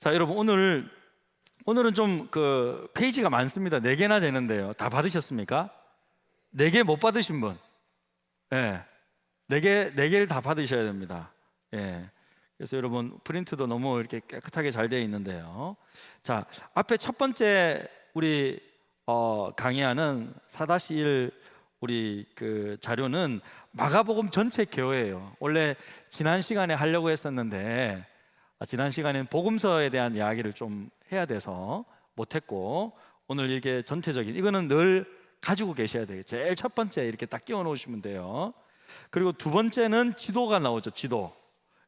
자, 여러분 오늘은 좀 그 페이지가 많습니다. 4개나 되는데요. 다 받으셨습니까? 4개 못 받으신 분, 예, 4개를 다 받으셔야 됩니다. 예. 그래서 여러분 프린트도 너무 이렇게 깨끗하게 잘 되어 있는데요. 자, 앞에 첫 번째 우리 강의하는 4-1 우리 그 자료는 마가복음 전체 개요예요. 원래 지난 시간에 하려고 했었는데 지난 시간에는 복음서에 대한 이야기를 좀 해야 돼서 못했고, 오늘 이게 전체적인 이거는 늘 가지고 계셔야 돼요. 제일 첫 번째 이렇게 딱 끼워 놓으시면 돼요. 그리고 두 번째는 지도가 나오죠. 지도.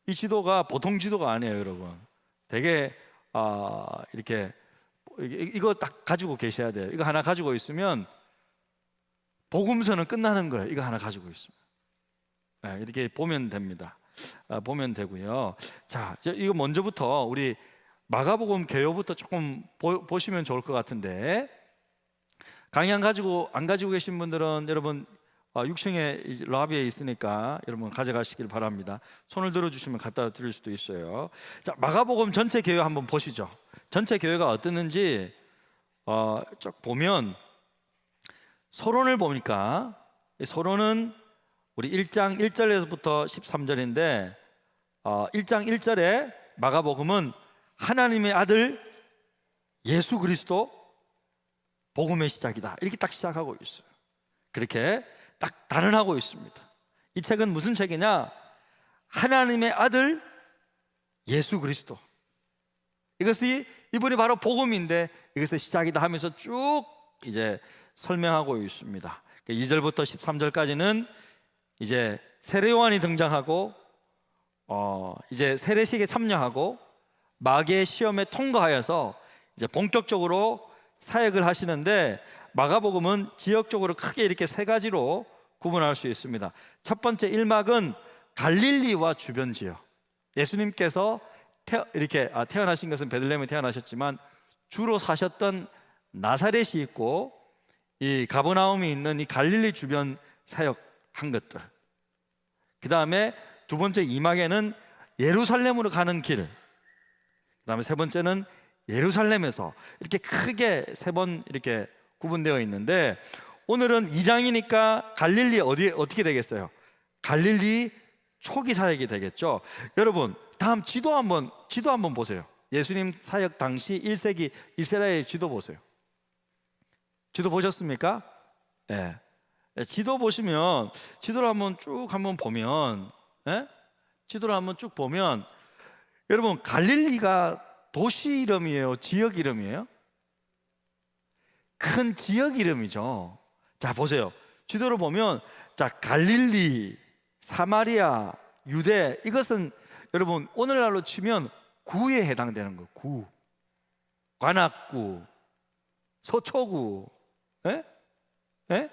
이 지도가 보통 지도가 아니에요, 여러분. 되게 이렇게 이거 딱 가지고 계셔야 돼요. 이거 하나 가지고 있으면 복음서는 끝나는 거예요. 이거 하나 가지고 있으면. 네, 이렇게 보면 됩니다. 보면 되고요. 자, 이거 먼저부터 우리 마가복음 개요부터 조금 보시면 좋을 것 같은데, 강의 안 가지고 계신 분들은 여러분 6층에 러비에 있으니까 여러분 가져가시길 바랍니다. 손을 들어주시면 갖다 드릴 수도 있어요. 자, 마가복음 전체 개요 한번 보시죠. 전체 개요가 어떻는지 쭉 보면, 서론을 보니까 서론은 우리 1장 1절에서부터 13절인데 1장 1절에 마가복음은 하나님의 아들 예수 그리스도 복음의 시작이다, 이렇게 딱 시작하고 있어요. 그렇게 딱 단언하고 있습니다. 이 책은 무슨 책이냐? 하나님의 아들 예수 그리스도, 이분이 바로 복음인데 이것의 시작이다 하면서 쭉 이제 설명하고 있습니다. 2절부터 13절까지는 이제 세례 요한이 등장하고 이제 세례식에 참여하고 마귀의 시험에 통과하여서 이제 본격적으로 사역을 하시는데, 마가복음은 지역적으로 크게 이렇게 3가지로 구분할 수 있습니다. 첫 번째 1막은 갈릴리와 주변 지역. 예수님께서 이렇게 태어나신 것은 베들레헴에 태어나셨지만 주로 사셨던 나사렛이 있고 이 가버나움이 있는 이 갈릴리 주변 사역한 것들. 그 다음에 두 번째 2막에는 예루살렘으로 가는 길. 그 다음에 세 번째는 예루살렘에서, 이렇게 크게 3번 이렇게 구분되어 있는데, 오늘은 2장이니까 갈릴리 어떻게 되겠어요? 갈릴리 초기 사역이 되겠죠. 여러분 다음 지도 한번 보세요. 예수님 사역 당시 1세기 이스라엘 지도 보세요. 지도 보셨습니까? 예. 지도 보시면, 지도를 한번 보면, 예? 지도를 한번 쭉 보면, 여러분 갈릴리가 도시 이름이에요? 지역 이름이에요? 큰 지역 이름이죠. 자, 보세요. 지도를 보면, 자, 갈릴리, 사마리아, 유대, 이것은 여러분 오늘날로 치면 구에 해당되는 거. 구, 관악구, 서초구, 예? 예?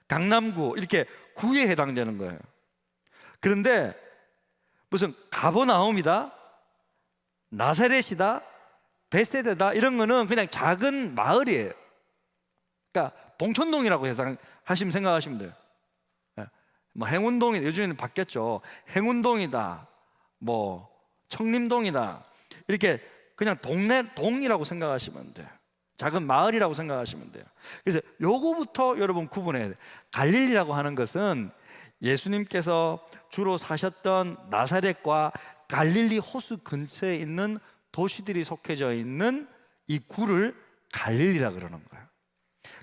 강남구, 이렇게 구에 해당되는 거예요. 그런데 무슨 가버나움이다, 나사렛이다, 베세다다, 이런 거는 그냥 작은 마을이에요. 그러니까 봉천동이라고 하시면 생각하시면 돼요. 뭐 행운동이, 요즘에는 바뀌었죠. 행운동이다, 뭐 청림동이다, 이렇게 그냥 동이라고 생각하시면 돼요. 작은 마을이라고 생각하시면 돼요. 그래서 요거부터 여러분 구분해야 돼요. 갈릴리라고 하는 것은 예수님께서 주로 사셨던 나사렛과 갈릴리 호수 근처에 있는 도시들이 속해져 있는 이 구를 갈릴리라 그러는 거예요.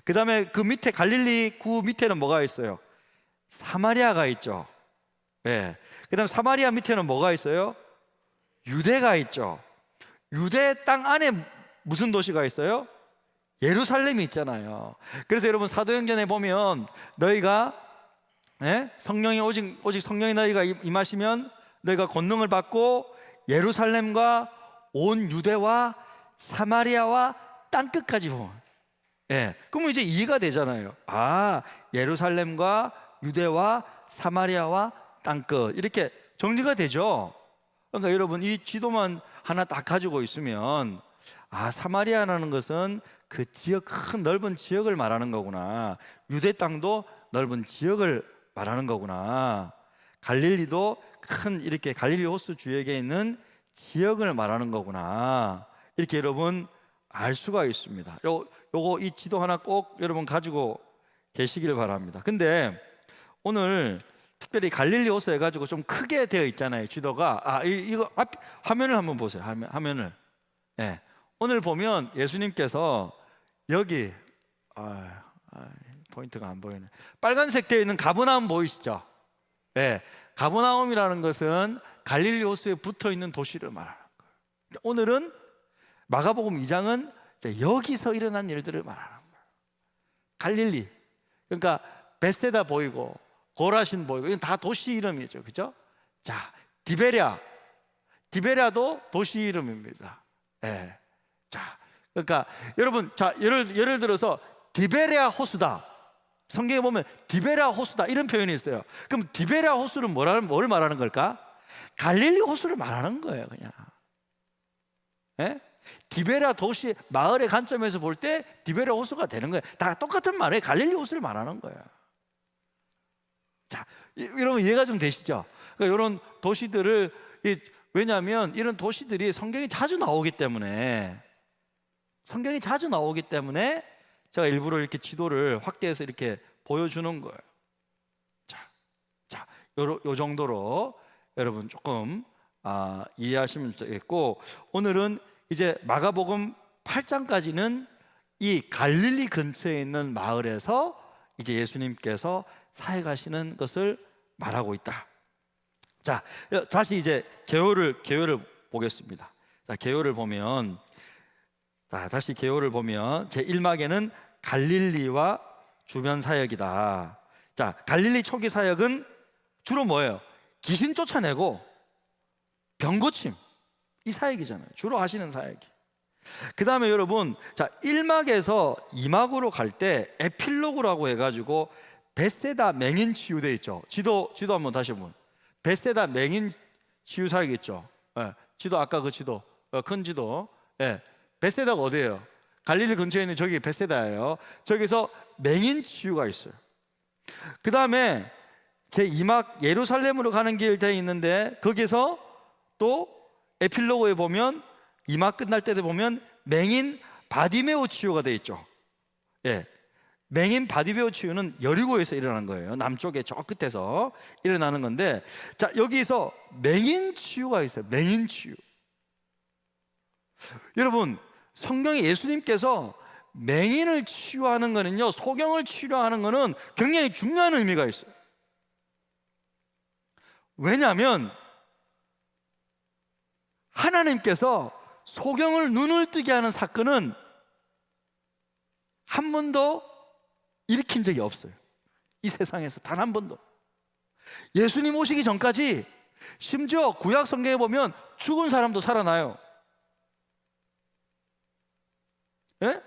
그 다음에 그 밑에, 갈릴리 구 밑에는 뭐가 있어요? 사마리아가 있죠. 예. 그 다음 사마리아 밑에는 뭐가 있어요? 유대가 있죠. 유대 땅 안에 무슨 도시가 있어요? 예루살렘이 있잖아요. 그래서 여러분 사도행전에 보면, 너희가 성령이 오직 성령이 너희가 임하시면 너희가 권능을 받고 예루살렘과 온 유대와 사마리아와 땅끝까지 보면, 그러면 이제 이해가 되잖아요. 예루살렘과 유대와 사마리아와 땅끝, 이렇게 정리가 되죠. 그러니까 여러분 이 지도만 하나 딱 가지고 있으면, 사마리아라는 것은 그 지역, 큰 넓은 지역을 말하는 거구나. 유대 땅도 넓은 지역을 말하는 거구나. 갈릴리도 큰 이렇게 갈릴리 호수 주역에 있는 지역을 말하는 거구나. 이렇게 여러분 알 수가 있습니다. 요거 이 지도 하나 꼭 여러분 가지고 계시길 바랍니다. 근데 오늘 특별히 갈릴리 호수 해가지고 좀 크게 되어 있잖아요, 지도가. 이거 화면을 한번 보세요. 화면을. 예. 오늘 보면 예수님께서 여기 포인트가 안 보이네. 빨간색 되어 있는 가버나움 보이시죠? 예. 가버나움이라는 것은 갈릴리 호수에 붙어 있는 도시를 말하는 거예요. 오늘은 마가복음 2장은 여기서 일어난 일들을 말하는 거예요. 갈릴리, 그러니까 베세다 보이고 고라신 보이고, 이건 다 도시 이름이죠, 그죠? 자, 디베랴도 도시 이름입니다. 예. 자, 그러니까 여러분, 자, 예를 들어서 디베랴 호수다. 성경에 보면 디베랴 호수다 이런 표현이 있어요. 그럼 디베랴 호수는 뭘 말하는 걸까? 갈릴리 호수를 말하는 거예요, 그냥. 예? 디베랴 도시 마을의 관점에서 볼 때 디베랴 호수가 되는 거예요. 다 똑같은 말이에요. 갈릴리 호수를 말하는 거예요. 자, 여러분 이해가 좀 되시죠? 그러니까 이런 도시들을, 왜냐하면 이런 도시들이 성경이 자주 나오기 때문에 제가 일부러 이렇게 지도를 확대해서 이렇게 보여주는 거예요. 자, 요 정도로 여러분 조금 이해하시면 되겠고, 오늘은 이제 마가복음 8장까지는 이 갈릴리 근처에 있는 마을에서 이제 예수님께서 사역하시는 것을 말하고 있다. 자, 다시 이제 개요를 보겠습니다. 자, 개요를 보면 제 1막에는 갈릴리와 주변 사역이다. 자, 갈릴리 초기 사역은 주로 뭐예요? 귀신 쫓아내고 병 고침, 이 사역이잖아요. 주로 하시는 사역이. 그 다음에 여러분, 자, 1막에서 2막으로 갈 때 에필로그라고 해가지고 베세다 맹인 치유되어 있죠. 지도 한번 다시 한번. 베세다 맹인 치유 사역 있죠. 예, 지도 아까 그 지도, 큰 지도. 예, 베세다가 어디예요? 갈릴리 근처에 있는 저기 베세다예요. 저기서 맹인 치유가 있어요. 그 다음에 제 2막 예루살렘으로 가는 길 되어 있는데, 거기서 또 에필로그에 보면 2막 끝날 때도 보면 맹인 바디메오 치유가 되어 있죠. 예, 맹인 바디메오 치유는 여리고에서 일어난 거예요. 남쪽에 저 끝에서 일어나는 건데, 자, 여기서 맹인 치유가 있어요. 맹인 치유. 여러분, 성경에 예수님께서 맹인을 치유하는 거는요, 소경을 치료하는 거는 굉장히 중요한 의미가 있어요. 왜냐하면 하나님께서 소경을 눈을 뜨게 하는 사건은 한 번도 일으킨 적이 없어요. 이 세상에서 단 한 번도. 예수님 오시기 전까지 심지어 구약 성경에 보면 죽은 사람도 살아나요. 예?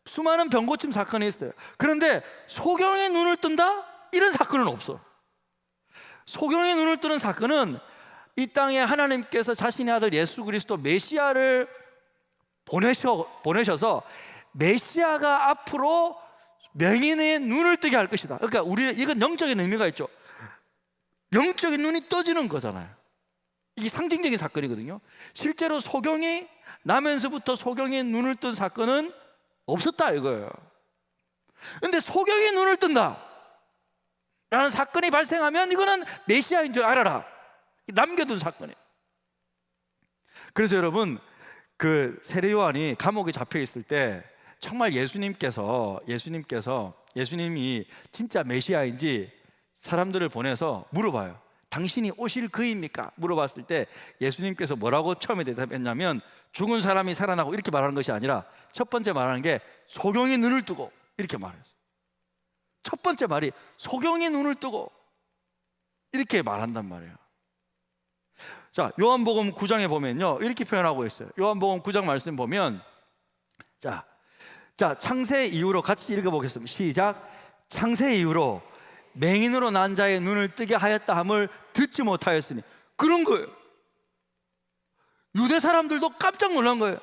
수많은 병고침 사건이 있어요. 그런데 소경의 눈을 뜬다? 이런 사건은 없어. 소경의 눈을 뜨는 사건은 이 땅에 하나님께서 자신의 아들 예수 그리스도 메시아를 보내셔서 메시아가 앞으로 맹인의 눈을 뜨게 할 것이다. 그러니까 이건 영적인 의미가 있죠. 영적인 눈이 떠지는 거잖아요. 이게 상징적인 사건이거든요. 실제로 소경이 나면서부터 소경의 눈을 뜬 사건은 없었다 이거예요. 그런데 소경의 눈을 뜬다 라는 사건이 발생하면 이거는 메시아인 줄 알아라. 남겨둔 사건이에요. 그래서 여러분, 그 세례 요한이 감옥에 잡혀 있을 때 정말 예수님이 진짜 메시아인지 사람들을 보내서 물어봐요. 당신이 오실 그입니까? 물어봤을 때 예수님께서 뭐라고 처음에 대답했냐면, 죽은 사람이 살아나고 이렇게 말하는 것이 아니라 첫 번째 말하는 게 소경이 눈을 뜨고 이렇게 말했어요. 첫 번째 말이 소경이 눈을 뜨고 이렇게 말한단 말이에요. 자, 요한복음 9장에 보면요, 이렇게 표현하고 있어요. 요한복음 9장 말씀 보면, 자, 창세 이후로 같이 읽어보겠습니다. 시작. 창세 이후로 맹인으로 난 자의 눈을 뜨게 하였다 함을 듣지 못하였으니. 그런 거예요. 유대 사람들도 깜짝 놀란 거예요.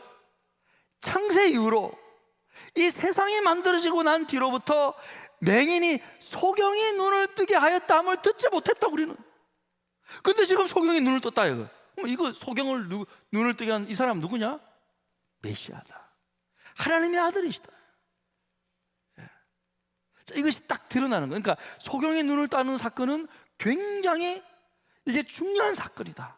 창세 이후로, 이 세상이 만들어지고 난 뒤로부터 맹인이 소경이 눈을 뜨게 하였다 함을 듣지 못했다 우리는. 근데 지금 소경이 눈을 떴다 이거. 이거 소경을 눈을 뜨게 한 이 사람 누구냐? 메시아다, 하나님의 아들이시다. 자, 이것이 딱 드러나는 거예요. 그러니까 소경의 눈을 따는 사건은 굉장히 이게 중요한 사건이다.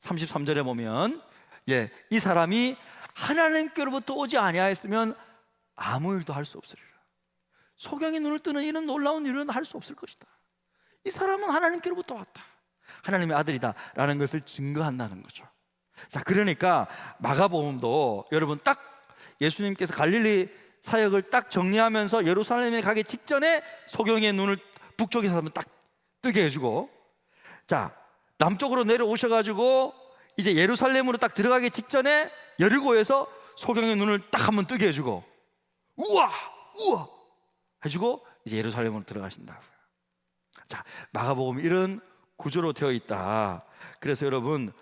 33절에 보면 이 사람이 하나님께로부터 오지 아니하였으면 아무 일도 할 수 없으리라. 소경의 눈을 뜨는 이런 놀라운 일은 할 수 없을 것이다. 이 사람은 하나님께로부터 왔다, 하나님의 아들이다 라는 것을 증거한다는 거죠. 자, 그러니까 마가복음도 여러분 딱 예수님께서 갈릴리 사역을 딱 정리하면서 예루살렘에 가기 직전에 소경의 눈을 북쪽에서 한번 딱 뜨게 해주고, 자, 남쪽으로 내려오셔가지고 이제 예루살렘으로 딱 들어가기 직전에 여리고에서 소경의 눈을 딱 한번 뜨게 해주고, 우와 우와 해주고 이제 예루살렘으로 들어가신다고요. 자, 마가복음 이런 구조로 되어 있다. 그래서 여러분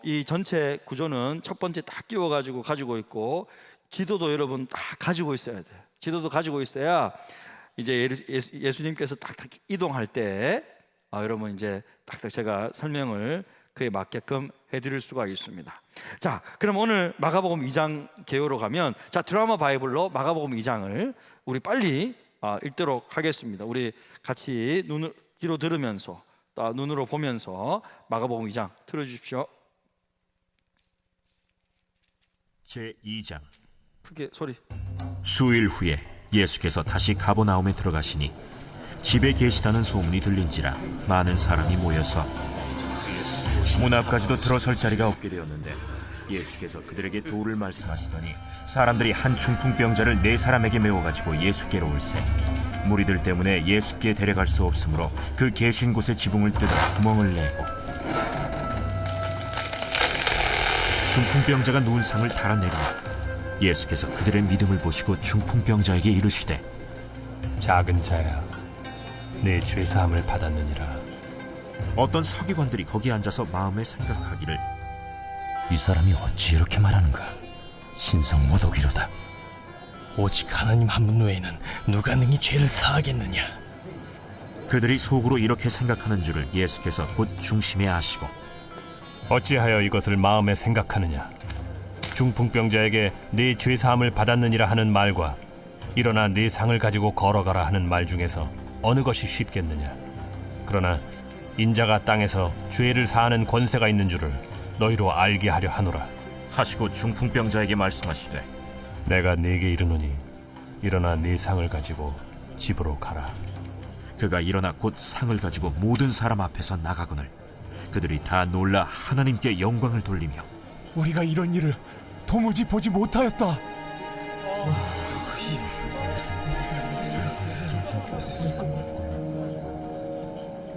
이 전체 구조는 첫 번째 딱 끼워가지고 가지고 있고, 지도도 여러분 다 가지고 있어야 돼요. 지도도 가지고 있어야 이제 예수님께서 딱딱 이동할 때 여러분 이제 딱딱 제가 설명을 그에 맞게끔 해드릴 수가 있습니다. 자, 그럼 오늘 마가복음 2장 개요로 가면, 자, 드라마 바이블로 마가복음 2장을 우리 빨리 읽도록 하겠습니다. 우리 같이 눈을 귀로 들으면서 눈으로 보면서 마가복음 2장 틀어주십시오. 제2장. 크게 소리. 수일 후에 예수께서 다시 가버나움에 들어가시니 집에 계시다는 소문이 들린지라 많은 사람이 모여서 문 앞까지도 들어설 자리가 없게 되었는데, 예수께서 그들에게 도를 말씀하시더니 사람들이 한 중풍병자를 4사람에게 메워가지고 예수께로 올세, 무리들 때문에 예수께 데려갈 수 없으므로 그 계신 곳에 지붕을 뜯어 구멍을 내고 중풍병자가 누운 상을 달아내리니 예수께서 그들의 믿음을 보시고 중풍병자에게 이르시되, 작은 자야, 내 죄사함을 받았느니라. 어떤 서기관들이 거기 앉아서 마음에 생각하기를, 이 사람이 어찌 이렇게 말하는가? 신성 모독이로다. 오직 하나님 한 분 외에는 누가 능히 죄를 사하겠느냐? 그들이 속으로 이렇게 생각하는 줄을 예수께서 곧 중심에 아시고, 어찌하여 이것을 마음에 생각하느냐? 중풍병자에게 네 죄사함을 받았느니라 하는 말과 일어나 네 상을 가지고 걸어가라 하는 말 중에서 어느 것이 쉽겠느냐? 그러나 인자가 땅에서 죄를 사하는 권세가 있는 줄을 너희로 알게 하려 하노라 하시고 중풍병자에게 말씀하시되, 내가 네게 이르노니 일어나 네 상을 가지고 집으로 가라. 그가 일어나 곧 상을 가지고 모든 사람 앞에서 나가거늘 그들이 다 놀라 하나님께 영광을 돌리며, 우리가 이런 일을 도무지 보지 못하였다.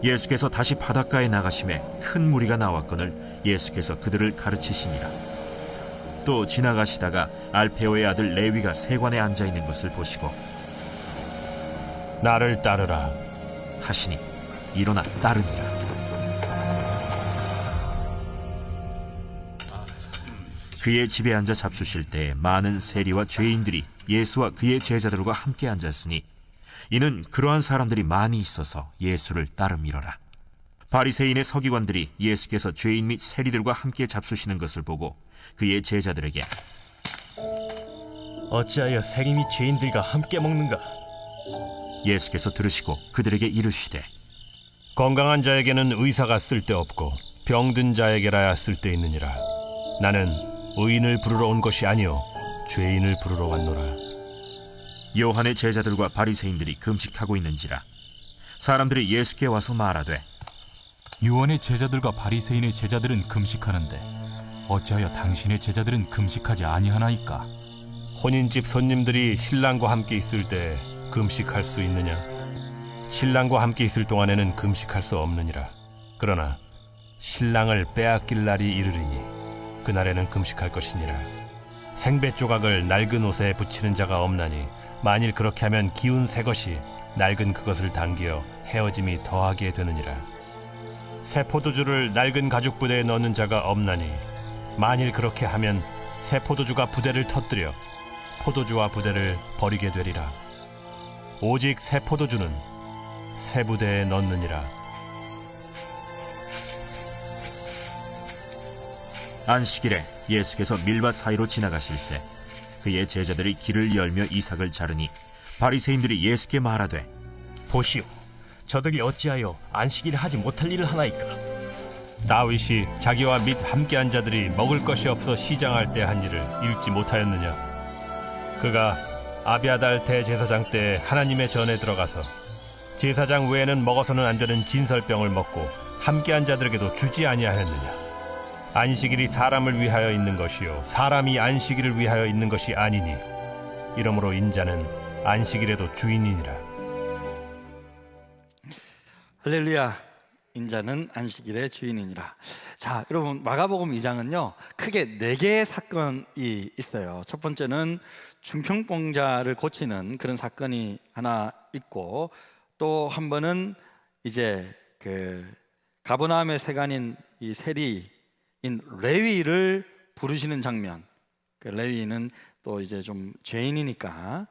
예수께서 다시 바닷가에 나가심에 큰 무리가 나왔거늘 예수께서 그들을 가르치시니라. 또 지나가시다가 알페오의 아들 레위가 세관에 앉아있는 것을 보시고 나를 따르라 하시니 일어나 따르니라. 그의 집에 앉아 잡수실 때 많은 세리와 죄인들이 예수와 그의 제자들과 함께 앉았으니 이는 그러한 사람들이 많이 있어서 예수를 따름이러라. 바리새인의 서기관들이 예수께서 죄인 및 세리들과 함께 잡수시는 것을 보고 그의 제자들에게, 어찌하여 세리 및 죄인들과 함께 먹는가? 예수께서 들으시고 그들에게 이르시되, 건강한 자에게는 의사가 쓸데없고 병든 자에게라야 쓸데있느니라. 나는 의인을 부르러 온 것이 아니요 죄인을 부르러 왔노라. 요한의 제자들과 바리새인들이 금식하고 있는지라 사람들이 예수께 와서 말하되, 유언의 제자들과 바리새인의 제자들은 금식하는데 어찌하여 당신의 제자들은 금식하지 아니하나이까? 혼인집 손님들이 신랑과 함께 있을 때 금식할 수 있느냐? 신랑과 함께 있을 동안에는 금식할 수 없느니라. 그러나 신랑을 빼앗길 날이 이르리니 그날에는 금식할 것이니라. 생배 조각을 낡은 옷에 붙이는 자가 없나니 만일 그렇게 하면 기운 새 것이 낡은 그것을 당겨 헤어짐이 더하게 되느니라. 새 포도주를 낡은 가죽 부대에 넣는 자가 없나니 만일 그렇게 하면 새 포도주가 부대를 터뜨려 포도주와 부대를 버리게 되리라. 오직 새 포도주는 새 부대에 넣느니라. 안식일에 예수께서 밀밭 사이로 지나가실새 그의 제자들이 길을 열며 이삭을 자르니 바리새인들이 예수께 말하되 보시오, 저들이 어찌하여 안식일에 하지 못할 일을 하나이까? 다윗이 자기와 및 함께한 자들이 먹을 것이 없어 시장할 때 한 일을 읽지 못하였느냐? 그가 아비아달 대제사장 때 하나님의 전에 들어가서 제사장 외에는 먹어서는 안 되는 진설병을 먹고 함께한 자들에게도 주지 아니하였느냐? 안식일이 사람을 위하여 있는 것이요 사람이 안식일을 위하여 있는 것이 아니니 이러므로 인자는 안식일에도 주인이니라. 할렐루야. 인자는 안식일의 주인이니라. 자, 여러분, 마가복음 2장은요 크게 4개의 사건이 있어요. 첫 번째는 중풍병자를 고치는 그런 사건이 하나 있고, 또 한 번은 이제 그 가버나움의 세간인 이 세리인 레위를 부르시는 장면. 그 레위는 또 이제 좀 죄인이니까,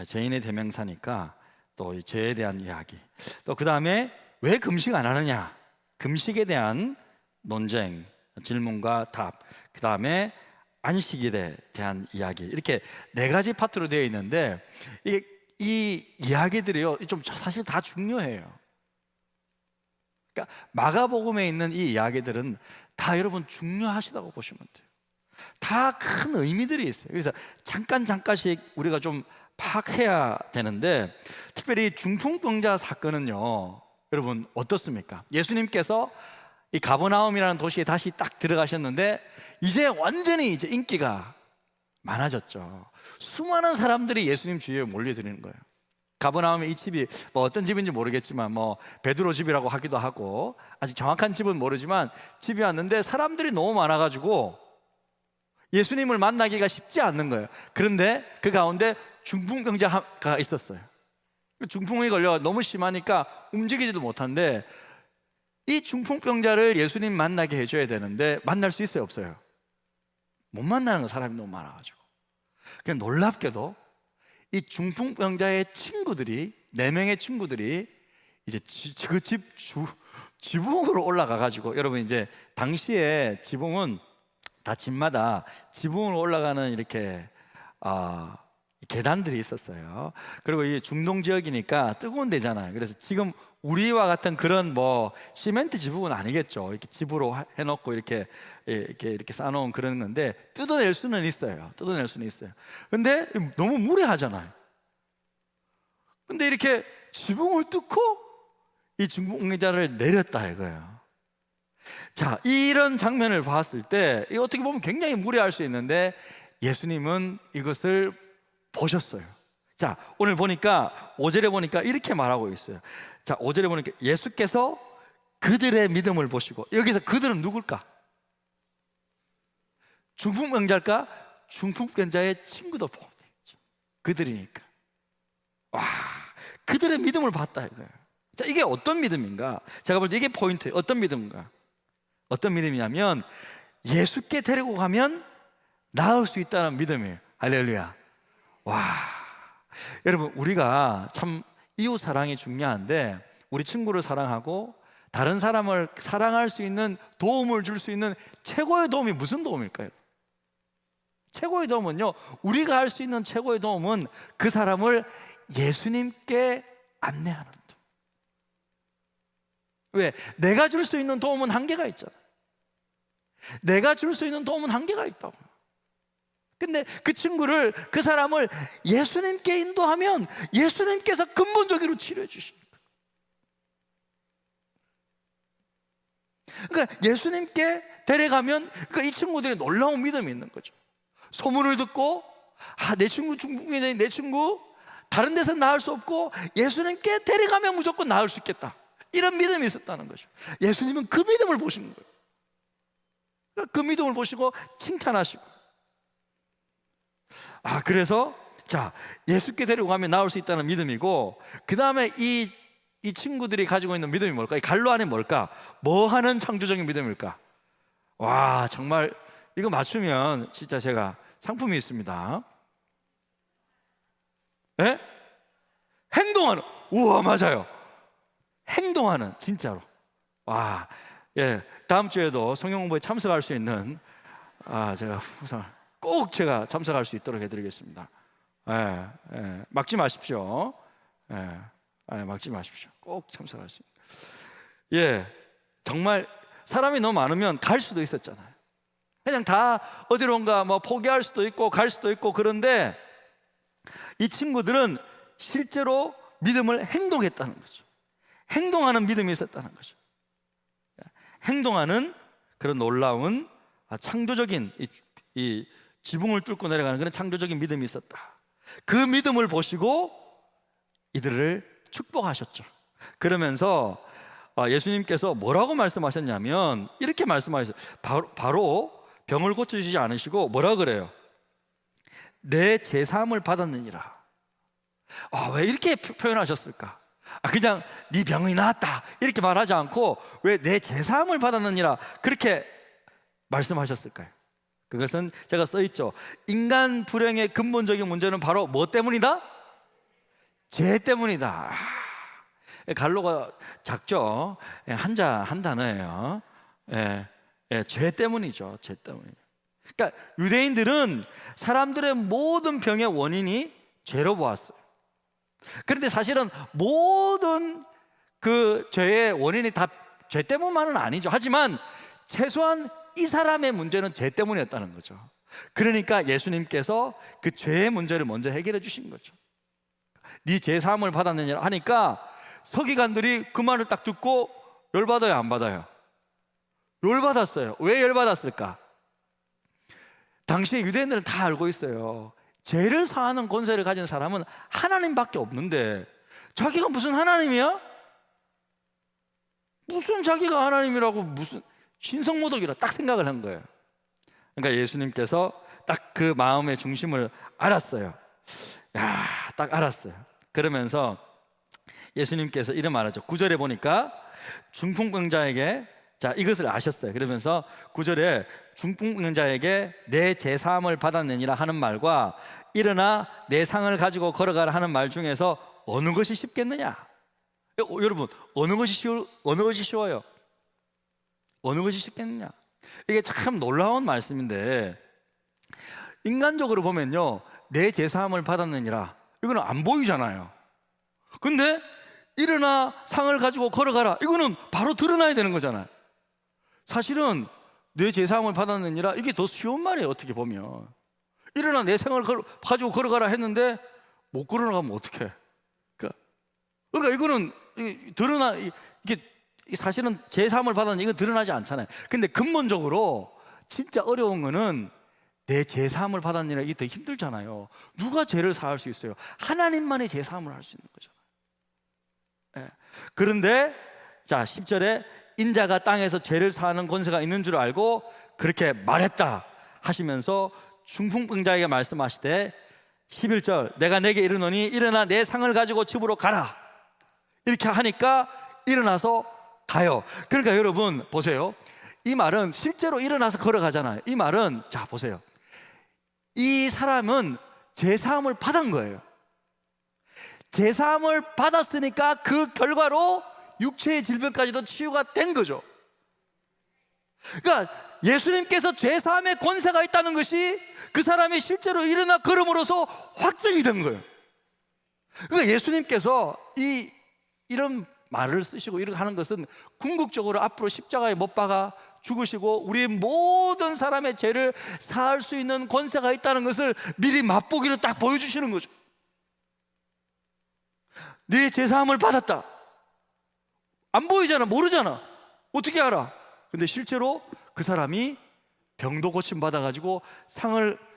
죄인의 대명사니까 또 이 죄에 대한 이야기. 또 그 다음에 왜 금식 안 하느냐? 금식에 대한 논쟁, 질문과 답. 그 다음에 안식일에 대한 이야기. 이렇게 4가지 파트로 되어 있는데 이 이야기들이요 좀 사실 다 중요해요. 그러니까 마가복음에 있는 이 이야기들은 다 여러분 중요하시다고 보시면 돼요. 다 큰 의미들이 있어요. 그래서 잠깐씩 우리가 좀 파악해야 되는데, 특별히 중풍병자 사건은요 여러분 어떻습니까? 예수님께서 이 가버나움이라는 도시에 다시 딱 들어가셨는데 이제 완전히 이제 인기가 많아졌죠. 수많은 사람들이 예수님 주위에 몰려드리는 거예요. 가버나움에 이 집이 뭐 어떤 집인지 모르겠지만 뭐 베드로 집이라고 하기도 하고, 아직 정확한 집은 모르지만 집이 왔는데 사람들이 너무 많아가지고 예수님을 만나기가 쉽지 않는 거예요. 그런데 그 가운데 중풍병자가 있었어요. 중풍이 걸려 너무 심하니까 움직이지도 못한데, 이 중풍병자를 예수님 만나게 해줘야 되는데 만날 수 있어요, 없어요? 못 만나는 거, 사람이 너무 많아가지고. 그냥 놀랍게도 이 중풍병자의 친구들이 4명의 친구들이 이제 그 지붕으로 올라가가지고, 여러분 이제 당시에 지붕은 다 집마다 지붕으로 올라가는 이렇게 계단들이 있었어요. 그리고 이 중동 지역이니까 뜨거운 데잖아요. 그래서 지금 우리와 같은 그런 뭐 시멘트 지붕은 아니겠죠. 이렇게 집으로 해놓고 이렇게 쌓아놓은 그런 건데 뜯어낼 수는 있어요. 뜯어낼 수는 있어요. 근데 너무 무례하잖아요. 근데 이렇게 지붕을 뚫고 이 중풍병자를 내렸다 이거예요. 자, 이런 장면을 봤을 때 이거 어떻게 보면 굉장히 무례할 수 있는데 예수님은 이것을 보셨어요. 자, 오늘 보니까 5절에 보니까 이렇게 말하고 있어요. 자, 5절에 보니까 예수께서 그들의 믿음을 보시고, 여기서 그들은 누굴까? 중풍병자일까? 중풍병자의 친구도 포함되겠죠. 그들이니까. 와, 그들의 믿음을 봤다 이거예요. 자, 이게 어떤 믿음인가? 제가 볼 때 이게 포인트예요. 어떤 믿음인가? 어떤 믿음이냐면 예수께 데리고 가면 나을 수 있다는 믿음이에요. 할렐루야. 와, 여러분, 우리가 참 이웃 사랑이 중요한데 우리 친구를 사랑하고 다른 사람을 사랑할 수 있는, 도움을 줄 수 있는 최고의 도움이 무슨 도움일까요? 최고의 도움은요, 우리가 할 수 있는 최고의 도움은 그 사람을 예수님께 안내하는 도움. 왜? 내가 줄 수 있는 도움은 한계가 있잖아. 내가 줄 수 있는 도움은 한계가 있다고. 근데 그 친구를, 그 사람을 예수님께 인도하면 예수님께서 근본적으로 치료해 주십니다. 그러니까 예수님께 데려가면 그러니까 이 친구들이 놀라운 믿음이 있는 거죠. 소문을 듣고 내 친구 중풍병자니 내 친구 다른 데서 나을 수 없고 예수님께 데려가면 무조건 나을 수 있겠다, 이런 믿음이 있었다는 거죠. 예수님은 그 믿음을 보시는 거예요. 그 믿음을 보시고 칭찬하시고, 그래서 자, 예수께 데려가면 나올 수 있다는 믿음이고, 그 다음에 이 친구들이 가지고 있는 믿음이 뭘까? 이 갈로 안에 뭘까? 뭐 하는 창조적인 믿음일까? 와, 정말 이거 맞추면 진짜 제가 상품이 있습니다. 예? 행동하는. 우와, 맞아요. 행동하는, 진짜로. 와, 예, 다음 주에도 성경 공부에 참석할 수 있는 제가 꼭 제가 참석할 수 있도록 해드리겠습니다. 막지 마십시오. 막지 마십시오. 꼭 참석할 수 있습니다. 정말 사람이 너무 많으면 갈 수도 있었잖아요. 그냥 다 어디론가 뭐 포기할 수도 있고 갈 수도 있고, 그런데 이 친구들은 실제로 믿음을 행동했다는 거죠. 행동하는 믿음이 있었다는 거죠. 행동하는 그런 놀라운 창조적인 이 지붕을 뚫고 내려가는 그런 창조적인 믿음이 있었다. 그 믿음을 보시고 이들을 축복하셨죠. 그러면서 예수님께서 뭐라고 말씀하셨냐면 이렇게 말씀하셨어요. 바로 병을 고쳐주시지 않으시고 뭐라 그래요? 내 제사함을 받았느니라. 왜 이렇게 표현하셨을까? 그냥 네 병이 나았다 이렇게 말하지 않고 왜 내 제사함을 받았느니라 그렇게 말씀하셨을까요? 그것은 제가 써있죠. 인간 불행의 근본적인 문제는 바로 뭐 때문이다? 죄 때문이다. 갈로가 작죠. 한 단어예요. 죄 때문이죠. 죄 때문이에요. 그러니까 유대인들은 사람들의 모든 병의 원인이 죄로 보았어요. 그런데 사실은 모든 그 죄의 원인이 다 죄 때문만은 아니죠. 하지만 최소한 이 사람의 문제는 죄 때문이었다는 거죠. 그러니까 예수님께서 그 죄의 문제를 먼저 해결해 주신 거죠. 네 죄 사함을 받았느냐 하니까 서기관들이 그 말을 딱 듣고 열받아요, 안 받아요? 열받았어요. 왜 열받았을까? 당시에 유대인들은 다 알고 있어요. 죄를 사하는 권세를 가진 사람은 하나님밖에 없는데 자기가 무슨 하나님이야? 무슨 자기가 하나님이라고, 무슨 신성모독이라 딱 생각을 한 거예요. 그러니까 예수님께서 딱 그 마음의 중심을 알았어요. 딱 알았어요. 그러면서 예수님께서 이런 말하죠. 9절에 보니까 중풍병자에게, 자, 이것을 아셨어요. 그러면서 9절에 중풍병자에게 내 제사함을 받았느니라 하는 말과 일어나 내 상을 가지고 걸어가라 하는 말 중에서 어느 것이 쉽겠느냐? 여러분, 어느 것이 쉬워요? 어느 것이 쉽겠느냐? 이게 참 놀라운 말씀인데, 인간적으로 보면요, 내 제사함을 받았느니라 이거는 안 보이잖아요. 근데 일어나 상을 가지고 걸어가라 이거는 바로 드러나야 되는 거잖아요. 사실은 내 제사함을 받았느니라 이게 더 쉬운 말이에요. 어떻게 보면 일어나 내 상을 가지고 걸어가라 했는데 못 걸어가면 어떡해? 그러니까 이거는 드러나, 이게 사실은 제사함을 받았는데 이거 드러나지 않잖아요. 근데 근본적으로 진짜 어려운 거는 내 제사함을 받았느니라 이게 더 힘들잖아요. 누가 죄를 사할 수 있어요? 하나님만이 제사함을 할 수 있는 거잖아요. 그런데 자 10절에 인자가 땅에서 죄를 사하는 권세가 있는 줄 알고 그렇게 말했다 하시면서 중풍병자에게 말씀하시되 11절 내가 내게 이르노니 일어나 내 상을 가지고 집으로 가라 이렇게 하니까 일어나서 가요. 그러니까 여러분 보세요. 이 말은 실제로 일어나서 걸어가잖아요. 이 말은 자 보세요. 이 사람은 제사함을 받은 거예요. 제사함을 받았으니까 그 결과로 육체의 질병까지도 치유가 된 거죠. 그러니까 예수님께서 제사함의 권세가 있다는 것이 그 사람이 실제로 일어나 걸음으로써 확증이 된 거예요. 그러니까 예수님께서 이런 말을 쓰시고 이렇게 하는 것은 궁극적으로 앞으로 십자가에 못 박아 죽으시고 우리의 모든 사람의 죄를 사할 수 있는 권세가 있다는 것을 미리 맛보기로 딱 보여주시는 거죠. 네 제사함을 받았다. 안 보이잖아, 모르잖아. 어떻게 알아? 근데 실제로 그 사람이 병도 고침 받아가지고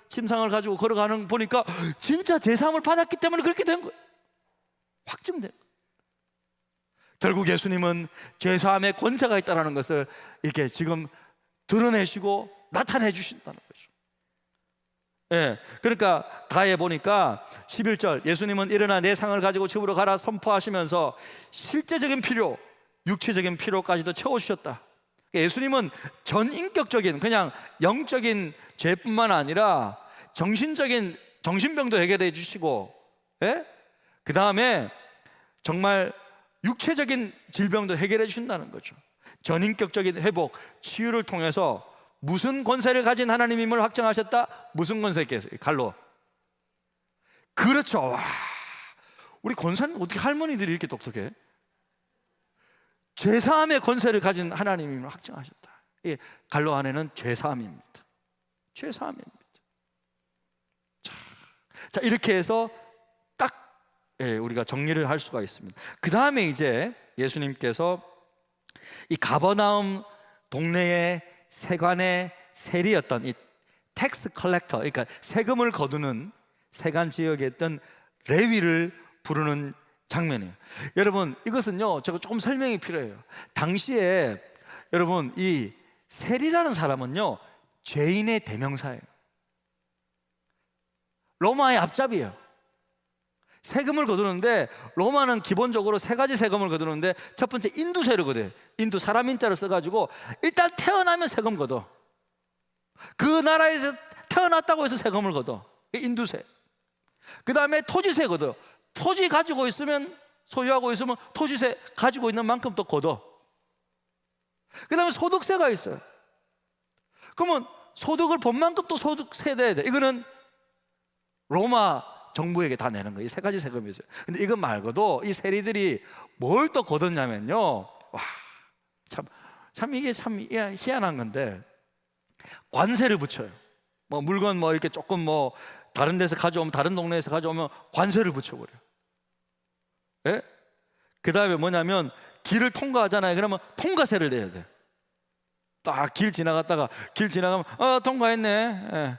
침상을 가지고 걸어가는 보니까 진짜 제사함을 받았기 때문에 그렇게 된 거예요. 확증된 거예요. 결국 예수님은 죄사함의 권세가 있다는 것을 이렇게 지금 드러내시고 나타내 주신다는 거죠. 그러니까 가에 보니까 11절 예수님은 일어나 내 상을 가지고 집으로 가라 선포하시면서 실제적인 필요, 육체적인 필요까지도 채워주셨다. 예수님은 전인격적인 그냥 영적인 죄뿐만 아니라 정신병도 해결해 주시고, 그 다음에 정말 육체적인 질병도 해결해 주신다는 거죠. 전인격적인 회복, 치유를 통해서 무슨 권세를 가진 하나님임을 확정하셨다? 무슨 권세겠어요? 갈로. 그렇죠. 와, 우리 권사님 어떻게 할머니들이 이렇게 똑똑해? 죄사함의 권세를 가진 하나님임을 확정하셨다. 예, 갈로 안에는 죄사함입니다. 죄사함입니다. 자, 이렇게 해서 딱 우리가 정리를 할 수가 있습니다. 그 다음에 이제 예수님께서 이 가버나움 동네의 세관의 세리였던 이 텍스 컬렉터, 그러니까 세금을 거두는 세관 지역에 있던 레위를 부르는 장면이에요. 여러분, 이것은요, 제가 조금 설명이 필요해요. 당시에 여러분, 이 세리라는 사람은요, 죄인의 대명사예요. 로마의 앞잡이에요. 세금을 거두는데, 로마는 기본적으로 세 가지 세금을 거두는데, 첫 번째 인두세를 거둬요. 인두, 사람 인자를 써가지고 일단 태어나면 세금 거둬. 그 나라에서 태어났다고 해서 세금을 거둬. 인두세. 그 다음에 토지세 거둬. 토지 가지고 있으면, 소유하고 있으면 토지세 가지고 있는 만큼 또 거둬. 그 다음에 소득세가 있어요. 그러면 소득을 본 만큼 또 소득세 내야 돼. 이거는 로마 정부에게 다 내는 거예요. 이 세 가지 세금이 있어요. 근데 이것 말고도 이 세리들이 뭘 또 거뒀냐면요, 와, 참 이게 참 희한한 건데, 관세를 붙여요. 뭐 물건 뭐 이렇게 조금 뭐 다른 데서 가져오면, 다른 동네에서 가져오면 관세를 붙여버려요. 예? 그 다음에 뭐냐면 길을 통과하잖아요. 그러면 통과세를 내야 돼. 딱 길 지나갔다가 길 지나가면 통과했네. 예.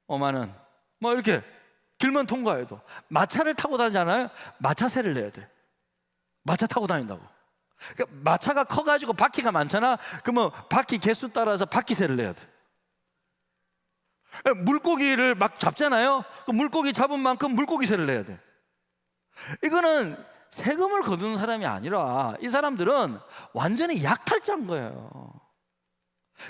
5만 원. 뭐 이렇게 길만 통과해도. 마차를 타고 다니잖아요. 마차세를 내야 돼. 마차 타고 다닌다고. 그러니까 마차가 커가지고 바퀴가 많잖아. 그러면 바퀴 개수 따라서 바퀴세를 내야 돼. 물고기를 막 잡잖아요. 그 물고기 잡은 만큼 물고기세를 내야 돼. 이거는 세금을 거두는 사람이 아니라 이 사람들은 완전히 약탈자인 거예요.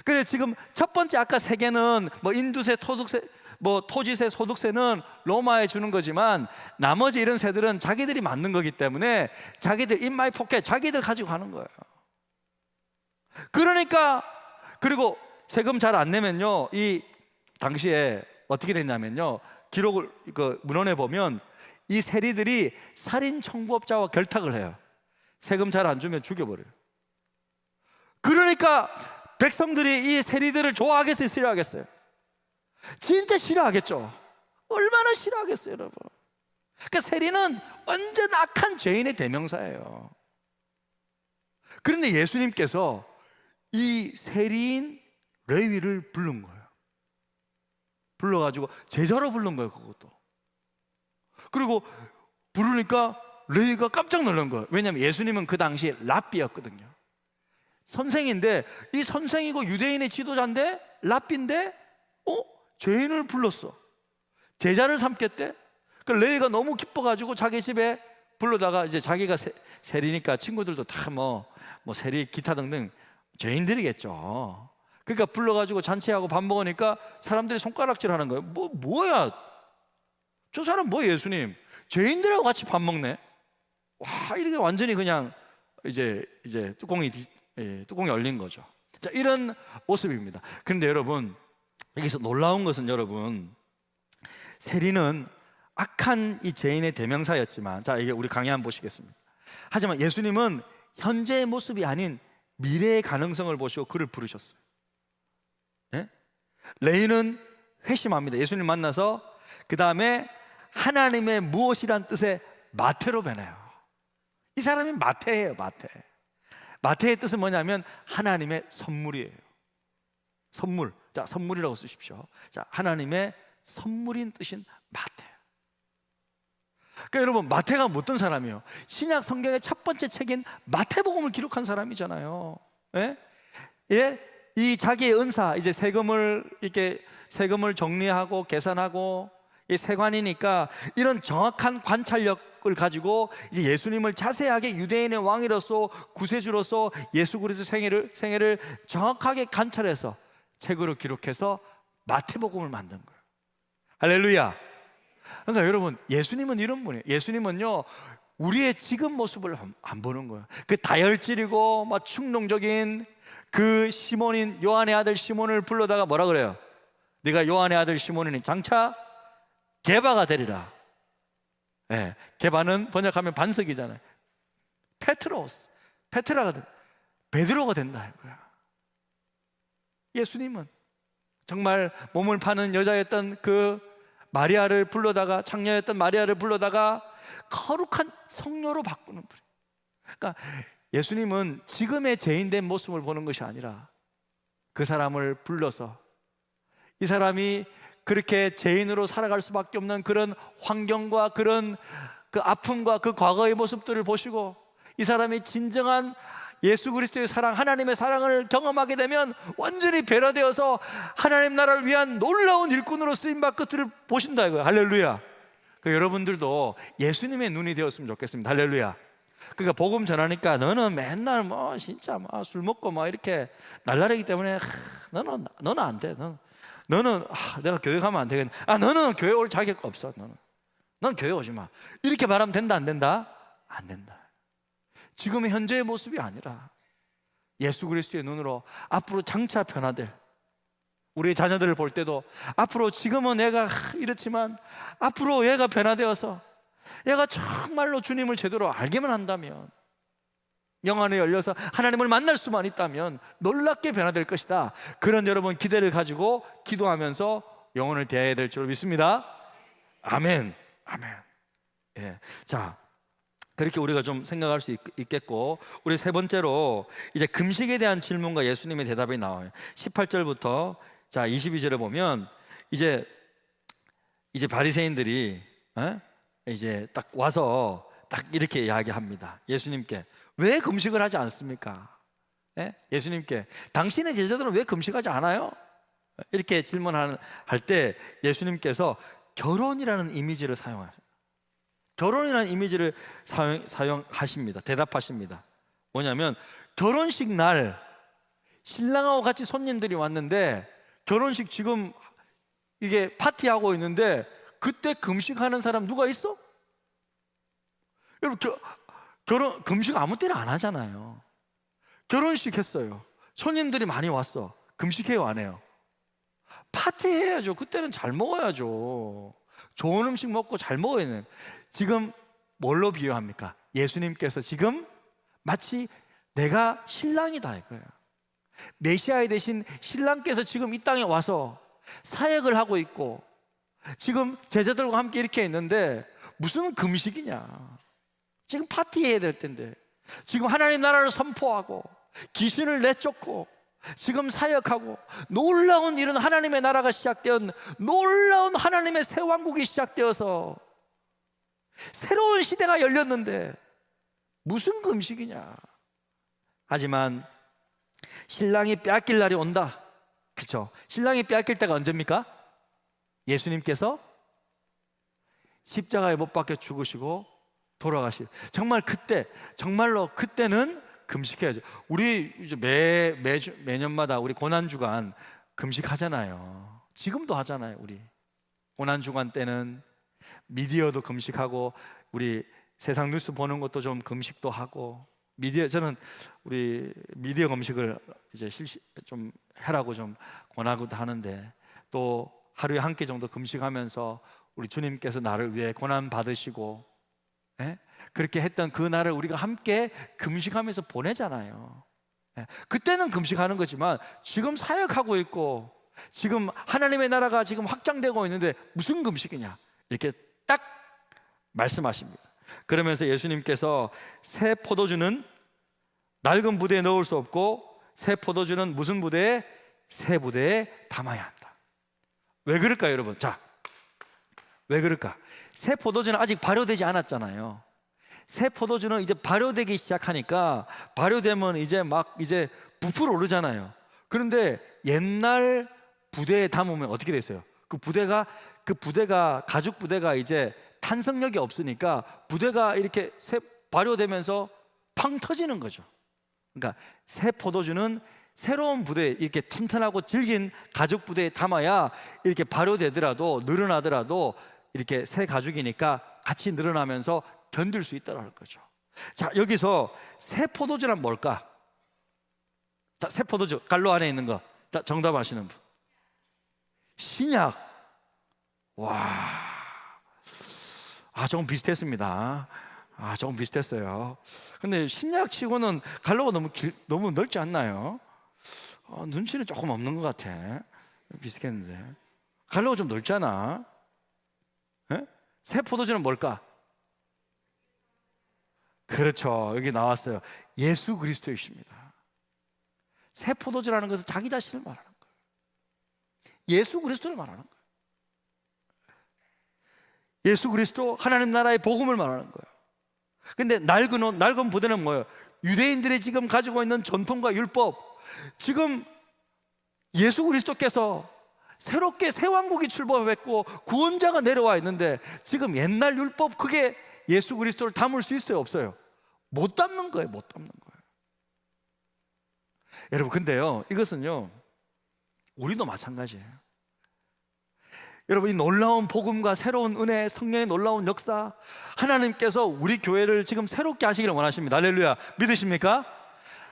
그래서 지금 첫 번째 아까 세 개는 뭐 인두세, 토득세, 뭐 토지세, 소득세는 로마에 주는 거지만 나머지 이런 세들은 자기들이 만든 거기 때문에 자기들 in my pocket, 자기들 가지고 가는 거예요. 그러니까, 그리고 세금 잘 안 내면요, 이 당시에 어떻게 됐냐면요, 기록을 그 문헌에 보면 이 세리들이 살인 청부업자와 결탁을 해요. 세금 잘 안 주면 죽여버려요. 그러니까 백성들이 이 세리들을 좋아하겠어요, 싫어하겠어요? 진짜 싫어하겠죠. 얼마나 싫어하겠어요, 여러분. 그러니까 세리는 완전 악한 죄인의 대명사예요. 그런데 예수님께서 이 세리인 레위를 부른 거예요. 불러가지고 제자로 부른 거예요, 그것도. 그리고 부르니까 레위가 깜짝 놀란 거예요. 왜냐하면 예수님은 그 당시에 랍비였거든요. 선생인데, 이 선생이고 유대인의 지도자인데, 랍비인데 죄인을 불렀어. 제자를 삼겠대. 그 레위가 너무 기뻐가지고 자기 집에 불러다가, 이제 자기가 세리니까 친구들도 다 뭐 세리 기타 등등 죄인들이겠죠. 그러니까 불러가지고 잔치하고 밥 먹으니까 사람들이 손가락질하는 거예요. 뭐야? 저 사람 뭐 예수님 죄인들하고 같이 밥 먹네. 와, 이렇게 완전히 그냥 이제 뚜껑이 열린 거죠. 자, 이런 모습입니다. 그런데 여러분, 여기서 놀라운 것은 여러분, 세리는 악한 이 죄인의 대명사였지만, 자, 이게 우리 강의 한번 보시겠습니다. 하지만 예수님은 현재의 모습이 아닌 미래의 가능성을 보시고 그를 부르셨어요. 네? 레위는 회심합니다. 예수님 만나서 그 다음에 하나님의 무엇이란 뜻의 마태로 변해요. 이 사람이 마태예요, 마태. 마태의 뜻은 뭐냐면 하나님의 선물이에요. 선물. 자, 선물이라고 쓰십시오. 자, 하나님의 선물인 뜻인 마태. 그러니까 여러분, 마태가 어떤 사람이에요? 신약 성경의 첫 번째 책인 마태복음을 기록한 사람이잖아요. 예? 예? 이 자기의 은사, 이제 세금을 정리하고 계산하고, 이 세관이니까 이런 정확한 관찰력을 가지고 이제 예수님을 자세하게 유대인의 왕이로서, 구세주로서 예수 그리스도 생애를 정확하게 관찰해서 책으로 기록해서 마태복음을 만든 거예요. 할렐루야. 그러니까 여러분, 예수님은 이런 분이에요. 예수님은요, 우리의 지금 모습을 안 보는 거예요. 그 다혈질이고 막 충동적인 그 시몬인 요한의 아들 시몬을 불러다가 뭐라 그래요? 네가 요한의 아들 시몬이니 장차 게바가 되리라. 예, 게바는 번역하면 반석이잖아요. 페트라가 된다. 베드로가 된다 이거야. 예수님은 정말 몸을 파는 여자였던 그 마리아를 불러다가, 창녀였던 마리아를 불러다가 거룩한 성녀로 바꾸는 분이에요. 그러니까 예수님은 지금의 죄인된 모습을 보는 것이 아니라 그 사람을 불러서 이 사람이 그렇게 죄인으로 살아갈 수밖에 없는 그런 환경과 그런 그 아픔과 그 과거의 모습들을 보시고 이 사람이 진정한 예수 그리스도의 사랑, 하나님의 사랑을 경험하게 되면 완전히 변화되어서 하나님 나라를 위한 놀라운 일꾼으로 쓰임받을 것을 보신다 이거예요. 할렐루야. 여러분들도 예수님의 눈이 되었으면 좋겠습니다. 할렐루야. 그러니까 복음 전하니까 너는 맨날 뭐 진짜 뭐 술 먹고 뭐 이렇게 날라리기 때문에 너는 안 돼. 너는 내가 교회 가면 안 되겠네. 너는 교회 올 자격 없어. 넌 교회 오지 마. 이렇게 말하면 된다 안 된다? 안 된다. 지금의 현재의 모습이 아니라 예수 그리스도의 눈으로 앞으로 장차 변화될 우리 자녀들을 볼 때도 앞으로 지금은 얘가 이렇지만 앞으로 얘가 변화되어서 얘가 정말로 주님을 제대로 알게만 한다면, 영안이 열려서 하나님을 만날 수만 있다면 놀랍게 변화될 것이다. 그런 여러분 기대를 가지고 기도하면서 영혼을 대해야 될 줄 믿습니다. 아멘. 아멘. 예. 자, 그렇게 우리가 좀 생각할 수 있겠고, 우리 세 번째로 이제 금식에 대한 질문과 예수님의 대답이 나와요. 18절부터 자 22절에 보면 이제 바리새인들이 이제 딱 와서 딱 이렇게 이야기합니다. 예수님께 왜 금식을 하지 않습니까? 예수님께 당신의 제자들은 왜 금식하지 않아요? 이렇게 질문할 때 예수님께서 결혼이라는 이미지를 사용하십니다. 결혼이라는 이미지를 사용하십니다. 대답하십니다. 뭐냐면 결혼식 날 신랑하고 같이 손님들이 왔는데 결혼식 지금 이게 파티하고 있는데 그때 금식하는 사람 누가 있어? 여러분 결혼 금식 아무 때나 안 하잖아요. 결혼식 했어요. 손님들이 많이 왔어. 금식해요 안 해요? 파티해야죠. 그때는 잘 먹어야죠. 좋은 음식 먹고 잘 먹어야 돼요. 지금 뭘로 비유합니까? 예수님께서 지금 마치 내가 신랑이다 이거예요. 메시아에 대신 신랑께서 지금 이 땅에 와서 사역을 하고 있고 지금 제자들과 함께 이렇게 있는데 무슨 금식이냐. 지금 파티해야 될 텐데 지금 하나님 나라를 선포하고 귀신을 내쫓고 지금 사역하고 놀라운 이런 하나님의 나라가 시작되었, 놀라운 하나님의 새 왕국이 시작되어서 새로운 시대가 열렸는데 무슨 금식이냐. 하지만 신랑이 빼앗길 날이 온다. 그렇죠? 신랑이 빼앗길 때가 언제입니까? 예수님께서 십자가에 못 박혀 죽으시고 돌아가시. 정말 그때, 정말로 그때는 금식해야죠. 우리 이제 매년마다 우리 고난주간 금식하잖아요. 지금도 하잖아요. 우리 고난주간 때는 미디어도 금식하고 우리 세상 뉴스 보는 것도 좀 금식도 하고 저는 우리 미디어 금식을 이제 좀 해라고 좀 권하기도 하는데 또 하루에 한 끼 정도 금식하면서 우리 주님께서 나를 위해 고난 받으시고 그렇게 했던 그 날을 우리가 함께 금식하면서 보내잖아요. 그때는 금식하는 거지만 지금 사역하고 있고 지금 하나님의 나라가 지금 확장되고 있는데 무슨 금식이냐 이렇게 딱 말씀하십니다. 그러면서 예수님께서 새 포도주는 낡은 부대에 넣을 수 없고 새 포도주는 무슨 부대에? 새 부대에 담아야 한다. 왜 그럴까요 여러분? 자, 왜 그럴까? 새 포도주는 아직 발효되지 않았잖아요. 새 포도주는 이제 발효되기 시작하니까 발효되면 이제 막 이제 부풀어 오르잖아요. 그런데 옛날 부대에 담으면 어떻게 됐어요? 그 부대가 가죽 부대가 이제 탄성력이 없으니까 부대가 이렇게 발효되면서 팡 터지는 거죠. 그러니까 새 포도주는 새로운 부대에 이렇게 튼튼하고 질긴 가죽 부대에 담아야 이렇게 발효되더라도 늘어나더라도 이렇게 새 가죽이니까 같이 늘어나면서 견딜 수 있다는 거죠. 자, 여기서 새 포도주란 뭘까? 새 포도주 갈로 안에 있는 거. 자, 정답 아시는 분. 신약. 와. 조금 비슷했습니다. 조금 비슷했어요. 근데 신약 치고는 갈로가 너무 넓지 않나요? 눈치는 조금 없는 것 같아. 비슷했는데. 갈로가 좀 넓잖아. 에? 새 포도주는 뭘까? 그렇죠. 여기 나왔어요. 예수 그리스도이십니다. 새 포도주라는 것은 자기 자신을 말하는 거예요. 예수 그리스도를 말하는 거예요. 예수 그리스도 하나님 나라의 복음을 말하는 거예요. 근데 낡은 부대는 뭐예요? 유대인들이 지금 가지고 있는 전통과 율법. 지금 예수 그리스도께서 새롭게 새 왕국이 출범했고 구원자가 내려와 있는데 지금 옛날 율법, 그게 예수 그리스도를 담을 수 있어요, 없어요? 못 담는 거예요. 못 담는 거예요. 여러분, 근데요, 이것은요, 우리도 마찬가지예요. 여러분, 이 놀라운 복음과 새로운 은혜, 성령의 놀라운 역사, 하나님께서 우리 교회를 지금 새롭게 하시기를 원하십니다. 할렐루야. 믿으십니까?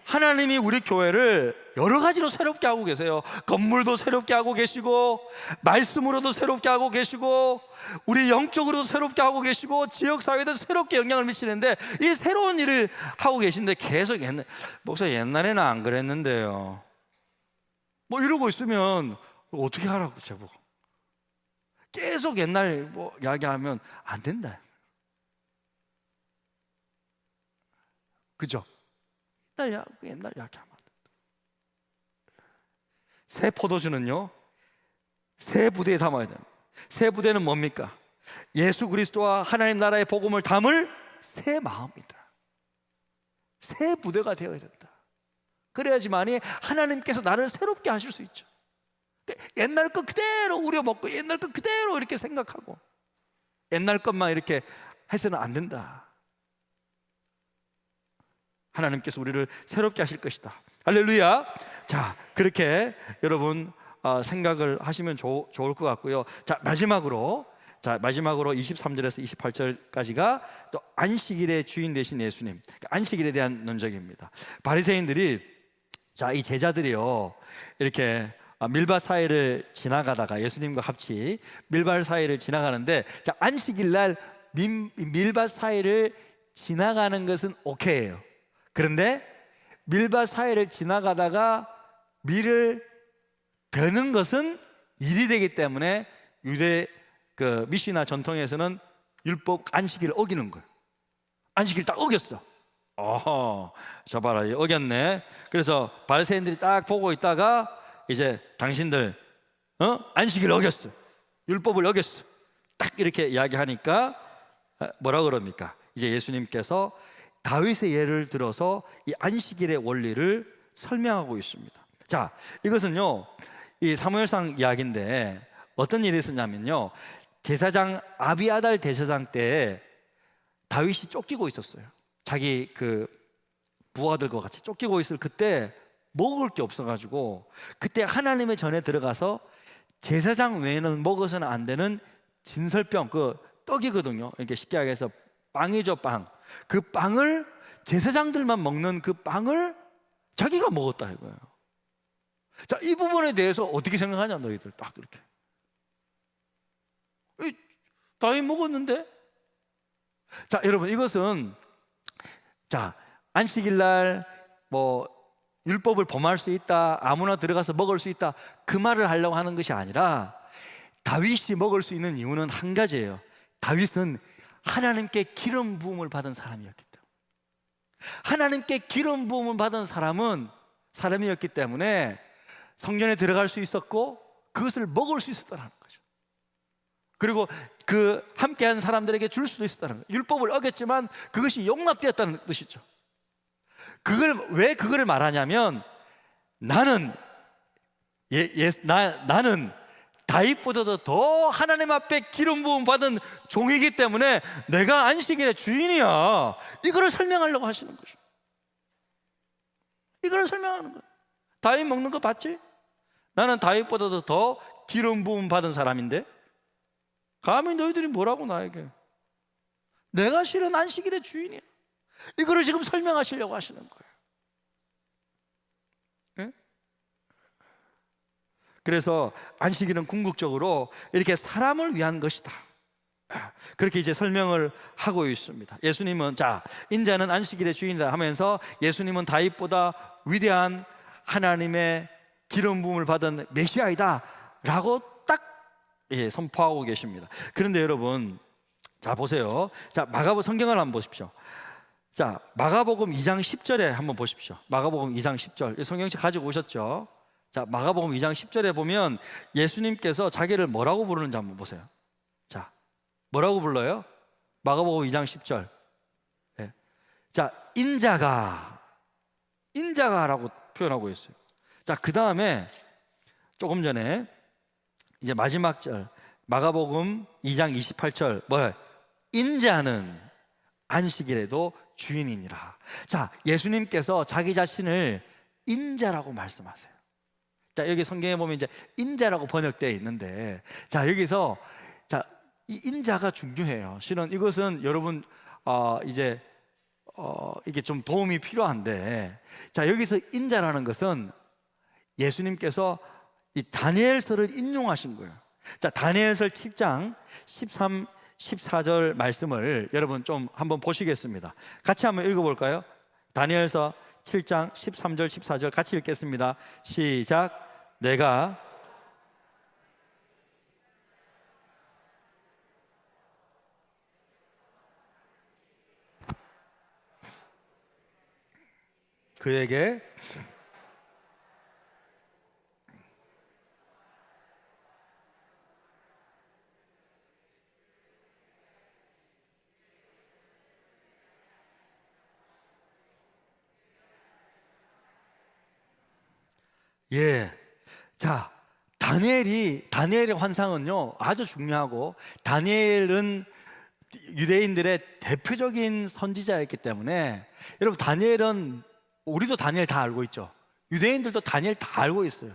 하나님이 우리 교회를 여러 가지로 새롭게 하고 계세요. 건물도 새롭게 하고 계시고, 말씀으로도 새롭게 하고 계시고, 우리 영적으로도 새롭게 하고 계시고, 지역사회도 새롭게 영향을 미치는데, 이 새로운 일을 하고 계신데 계속 목사님 옛날에는 안 그랬는데요, 뭐 이러고 있으면 어떻게 하라고 제보고 계속 옛날 뭐 이야기하면 안 된다. 그죠? 옛날 이야기하면 안 된다. 새 포도주는요, 새 부대에 담아야 됩니다. 새 부대는 뭡니까? 예수 그리스도와 하나님 나라의 복음을 담을 새 마음이다. 새 부대가 되어야 된다. 그래야지만이 하나님께서 나를 새롭게 하실 수 있죠. 옛날 것 그대로 우려먹고 옛날 것 그대로 이렇게 생각하고 옛날 것만 이렇게 해서는 안 된다. 하나님께서 우리를 새롭게 하실 것이다. 할렐루야. 자, 그렇게 여러분 생각을 하시면 좋을 것 같고요. 자, 마지막으로 23절에서 28절까지가 또 안식일의 주인 되신 예수님, 안식일에 대한 논적입니다. 바리새인들이, 자, 이 제자들이요, 이렇게 밀밭 사이를 지나가다가 예수님과 같이 밀밭 사이를 지나가는데, 자, 안식일 날 밀밭 사이를 지나가는 것은 오케이예요. 그런데 밀밭 사이를 지나가다가 밀을 베는 것은 일이 되기 때문에 유대 그 미시나 전통에서는 율법 안식일을 어기는 거예요. 안식일 딱 어겼어. 저 봐라, 어겼네. 그래서 바리새인들이 딱 보고 있다가 이제 당신들 안식일 어겼어, 율법을 어겼어, 딱 이렇게 이야기하니까 뭐라 그럽니까? 이제 예수님께서 다윗의 예를 들어서 이 안식일의 원리를 설명하고 있습니다. 자, 이것은요, 이 사무엘상 이야기인데 어떤 일이 있었냐면요, 제사장 아비아달 대제사장 때 다윗이 쫓기고 있었어요. 자기 그 부하들과 같이 쫓기고 있을 그때 먹을 게 없어가지고, 그때 하나님의 전에 들어가서 제사장 외에는 먹어서는 안 되는 진설병, 그 떡이거든요. 이렇게 쉽게 얘기해서 빵이죠, 빵. 그 빵을, 제사장들만 먹는 그 빵을 자기가 먹었다 이거예요. 자, 이 부분에 대해서 어떻게 생각하냐, 너희들. 딱 이렇게. 다윗 먹었는데? 자, 여러분, 이것은, 자, 안식일 날 뭐 율법을 범할 수 있다, 아무나 들어가서 먹을 수 있다, 그 말을 하려고 하는 것이 아니라, 다윗이 먹을 수 있는 이유는 한 가지예요. 다윗은 하나님께 기름 부음을 받은 사람이었기 때문에, 하나님께 기름 부음을 받은 사람이었기 때문에 성전에 들어갈 수 있었고 그것을 먹을 수 있었다는 거죠. 그리고 그 함께한 사람들에게 줄 수도 있었다는 거예요. 율법을 어겼지만 그것이 용납되었다는 뜻이죠. 왜 그거를 말하냐면, 나는 다윗보다도 더 하나님 앞에 기름 부음 받은 종이기 때문에 내가 안식일의 주인이야. 이거를 설명하려고 하시는 거죠. 이거를 설명하는 거예요. 다윗 먹는 거 봤지? 나는 다윗보다도 더 기름 부음 받은 사람인데 감히 너희들이 뭐라고 나에게. 내가 실은 안식일의 주인이야. 이거를 지금 설명하시려고 하시는 거예요. 네? 그래서 안식일은 궁극적으로 이렇게 사람을 위한 것이다. 그렇게 이제 설명을 하고 있습니다. 예수님은 자, 인자는 안식일의 주인이다 하면서 예수님은 다윗보다 위대한 하나님의 기름 부음을 받은 메시아이다 라고 딱 선포하고 계십니다. 그런데 여러분, 자 보세요. 자, 마가복음 성경을 한번 보십시오. 자, 마가복음 2장 10절에 한번 보십시오. 마가복음 2장 10절. 성경책 가지고 오셨죠? 자, 마가복음 2장 10절에 보면 예수님께서 자기를 뭐라고 부르는지 한번 보세요. 자, 뭐라고 불러요? 마가복음 2장 10절. 네. 자, 인자가라고 표현하고 있어요. 자, 그 다음에 조금 전에 이제 마지막 절 마가복음 2장 28절 뭐예요? 인자는 안식일에도 주인이니라. 자, 예수님께서 자기 자신을 인자라고 말씀하세요. 자, 여기 성경에 보면 이제 인자라고 번역되어 있는데, 자, 여기서 자, 이 인자가 중요해요. 실은 이것은 여러분 이게 좀 도움이 필요한데, 자, 여기서 인자라는 것은 예수님께서 이 다니엘서를 인용하신 거예요. 자, 다니엘서 7장 13, 14절 말씀을 여러분 좀 한번 보시겠습니다. 같이 한번 읽어볼까요? 다니엘서 7장 13절 14절 같이 읽겠습니다. 시작. 내가 그에게 자, 다니엘의 환상은요 아주 중요하고, 다니엘은 유대인들의 대표적인 선지자였기 때문에, 여러분 다니엘은, 우리도 다니엘 다 알고 있죠. 유대인들도 다니엘 다 알고 있어요.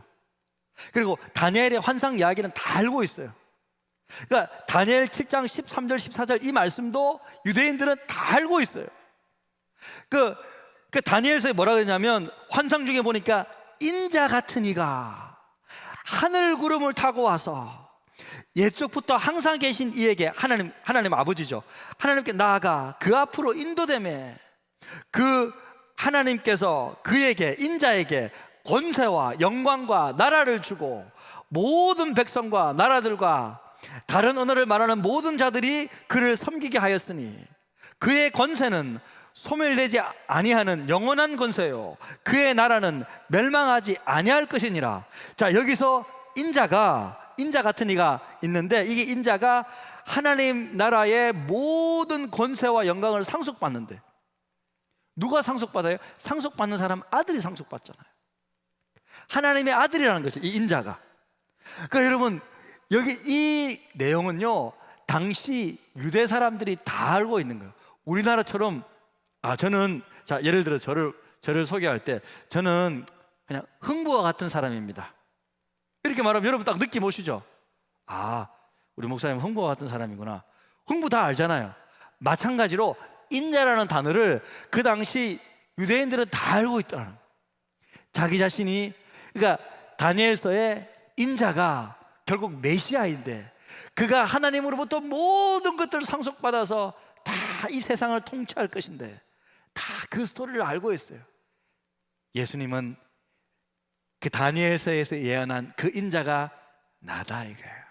그리고 다니엘의 환상 이야기는 다 알고 있어요. 그러니까 다니엘 7장 13절 14절 이 말씀도 유대인들은 다 알고 있어요. 그 다니엘서에 뭐라 그러냐면, 환상 중에 보니까 인자 같은 이가 하늘 구름을 타고 와서 옛적부터 항상 계신 이에게, 하나님 아버지죠, 하나님께 나아가 그 앞으로 인도되매 그 하나님께서 그에게, 인자에게 권세와 영광과 나라를 주고 모든 백성과 나라들과 다른 언어를 말하는 모든 자들이 그를 섬기게 하였으니 그의 권세는 소멸되지 아니하는 영원한 권세요 그의 나라는 멸망하지 아니할 것이니라. 자, 여기서 인자 같은 이가 있는데, 이게 인자가 하나님 나라의 모든 권세와 영광을 상속받는데, 누가 상속받아요? 상속받는 사람 아들이 상속받잖아요. 하나님의 아들이라는 것이 이 인자가. 그러니까 여러분, 여기 이 내용은요 당시 유대 사람들이 다 알고 있는 거예요. 우리나라처럼 저는, 자, 예를 들어 저를 소개할 때 저는 그냥 흥부와 같은 사람입니다 이렇게 말하면 여러분 딱 느낌 오시죠? 우리 목사님 흥부와 같은 사람이구나. 흥부 다 알잖아요. 마찬가지로 인자라는 단어를 그 당시 유대인들은 다 알고 있더라는 거예요. 자기 자신이, 그러니까 다니엘서의 인자가 결국 메시아인데, 그가 하나님으로부터 모든 것들을 상속받아서 다 이 세상을 통치할 것인데, 다 그 스토리를 알고 있어요. 예수님은 그 다니엘서에서 예언한 그 인자가 나다 이거예요.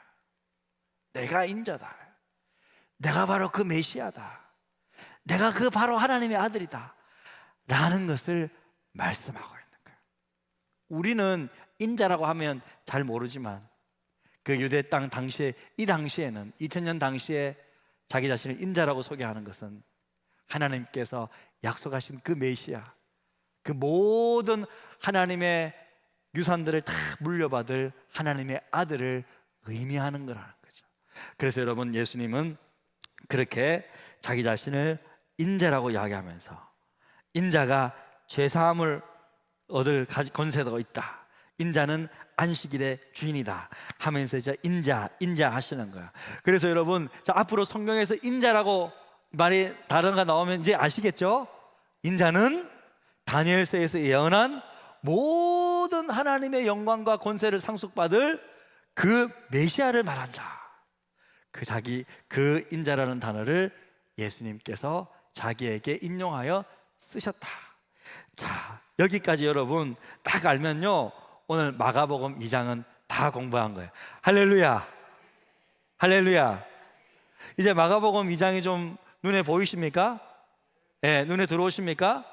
내가 인자다. 내가 바로 그 메시아다. 내가 그 바로 하나님의 아들이다 라는 것을 말씀하고 있는 거예요. 우리는 인자라고 하면 잘 모르지만, 그 유대 땅 당시에, 이 당시에는 2000년 당시에 자기 자신을 인자라고 소개하는 것은 하나님께서 약속하신 그 메시아, 그 모든 하나님의 유산들을 다 물려받을 하나님의 아들을 의미하는 거라는 거죠. 그래서 여러분, 예수님은 그렇게 자기 자신을 인자라고 이야기하면서, 인자가 죄사함을 얻을 권세가 있다, 인자는 안식일의 주인이다 하면서 이제 인자 하시는 거야. 그래서 여러분, 자, 앞으로 성경에서 인자라고 말이 다른 거 나오면 이제 아시겠죠? 인자는 다니엘서에서 예언한 모든 하나님의 영광과 권세를 상속받을 그 메시아를 말한다. 그 인자라는 단어를 예수님께서 자기에게 인용하여 쓰셨다. 자, 여기까지 여러분 딱 알면요, 오늘 마가복음 2장은 다 공부한 거예요. 할렐루야, 할렐루야. 이제 마가복음 2장이 좀 눈에 보이십니까? 예, 눈에 들어오십니까?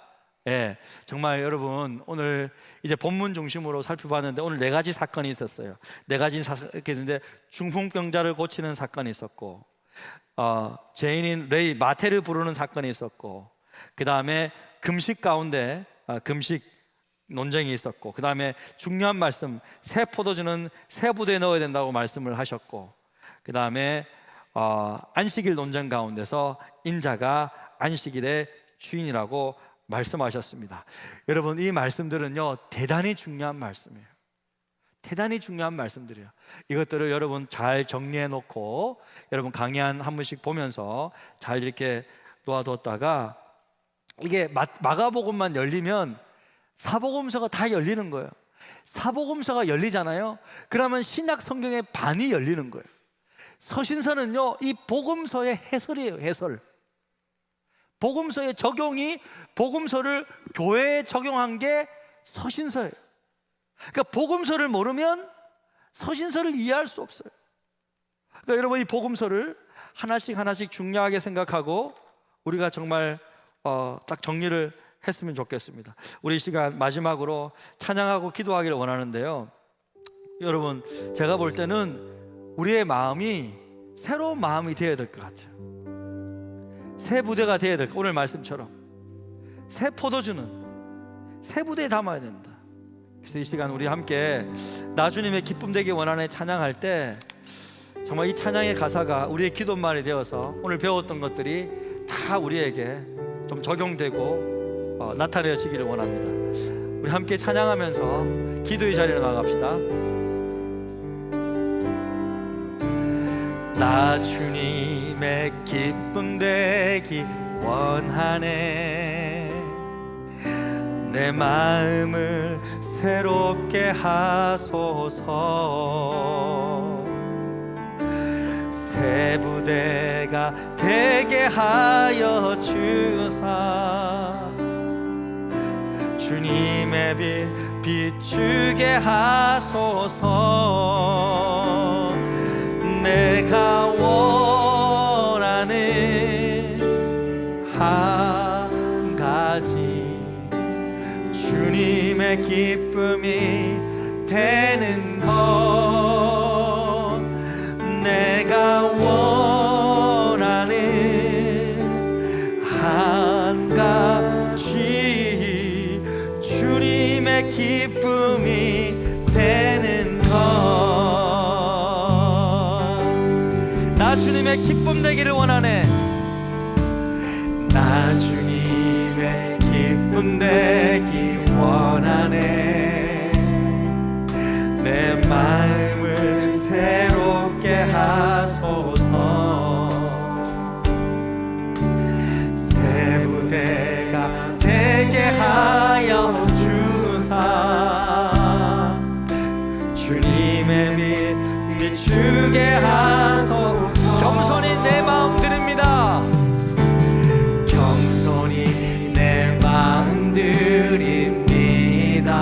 예, 정말 여러분 오늘 이제 본문 중심으로 살펴봤는데 오늘 4가지 사건이 있었어요. 4가지 사건이 있는데 중풍병자를 고치는 사건이 있었고, 죄인인 레이 마태를 부르는 사건이 있었고, 그 다음에 금식 가운데 금식 논쟁이 있었고, 그 다음에 중요한 말씀, 새 포도주는 새 부대에 넣어야 된다고 말씀을 하셨고, 그 다음에 안식일 논쟁 가운데서 인자가 안식일의 주인이라고 말씀하셨습니다. 여러분, 이 말씀들은요 대단히 중요한 말씀이에요. 대단히 중요한 말씀들이에요. 이것들을 여러분 잘 정리해 놓고 여러분 강의 한 번씩 보면서 잘 이렇게 놓아뒀다가, 이게 마가복음만 열리면 사복음서가 다 열리는 거예요. 사복음서가 열리잖아요. 그러면 신약 성경의 반이 열리는 거예요. 서신서는요 이 복음서의 해설이에요. 해설. 복음서의 적용이, 복음서를 교회에 적용한 게 서신서예요. 그러니까 복음서를 모르면 서신서를 이해할 수 없어요. 그러니까 여러분 이 복음서를 하나씩 중요하게 생각하고 우리가 정말 딱 정리를 했으면 좋겠습니다. 우리 이 시간 마지막으로 찬양하고 기도하기를 원하는데요, 여러분 제가 볼 때는 우리의 마음이 새로운 마음이 되어야 될 것 같아요. 새 부대가 되어야 될 것, 오늘 말씀처럼 새 포도주는 새 부대에 담아야 된다. 그래서 이 시간 우리 함께 나 주님의 기쁨 되기 원하네 찬양할 때 정말 이 찬양의 가사가 우리의 기도말이 되어서 오늘 배웠던 것들이 다 우리에게 좀 적용되고 나타내지기를 원합니다. 우리 함께 찬양하면서 기도의 자리로 나갑시다. 나 주님의 기쁨 되기 원하네. 내 마음을 새롭게 하소서. 새 부대가 되게 하여 주사. 주님의 빛 비추게 하소서. 내가 원하는 한 가지, 주님의 기쁨이 되는 것. 내가 원하는 한 가지, 주님의 기쁨이 되는 것. 나 주님의 기쁨 되기를 원하네. 나 주님의 기쁨 되기 원하네. 내 마음을 새롭게 하소서. 새 부대가 되게 하여 주사. 주님의 빛 비추게 하소서. 겸손히 내 마음 드립니다. 겸손히 내 마음 드립니다.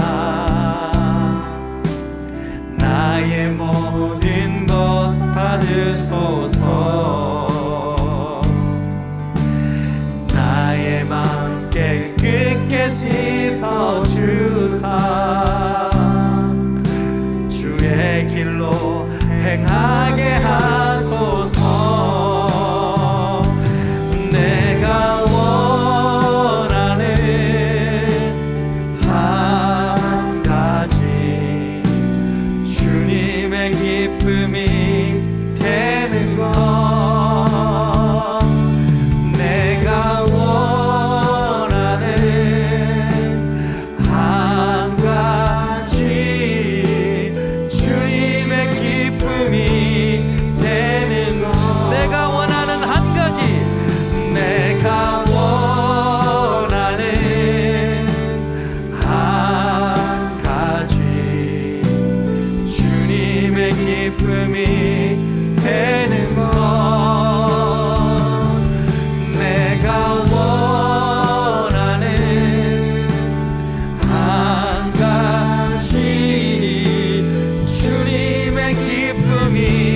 나의 모든 것 받으소서. 나의 마음 깨끗게 씻어 주사. 주의 길로 행하게 하소서. 내가 원하는 한 가지, 주님의 기쁨이 되는 것. 기쁨이 되는 것 내가 원하는 한 가지 주님의 기쁨이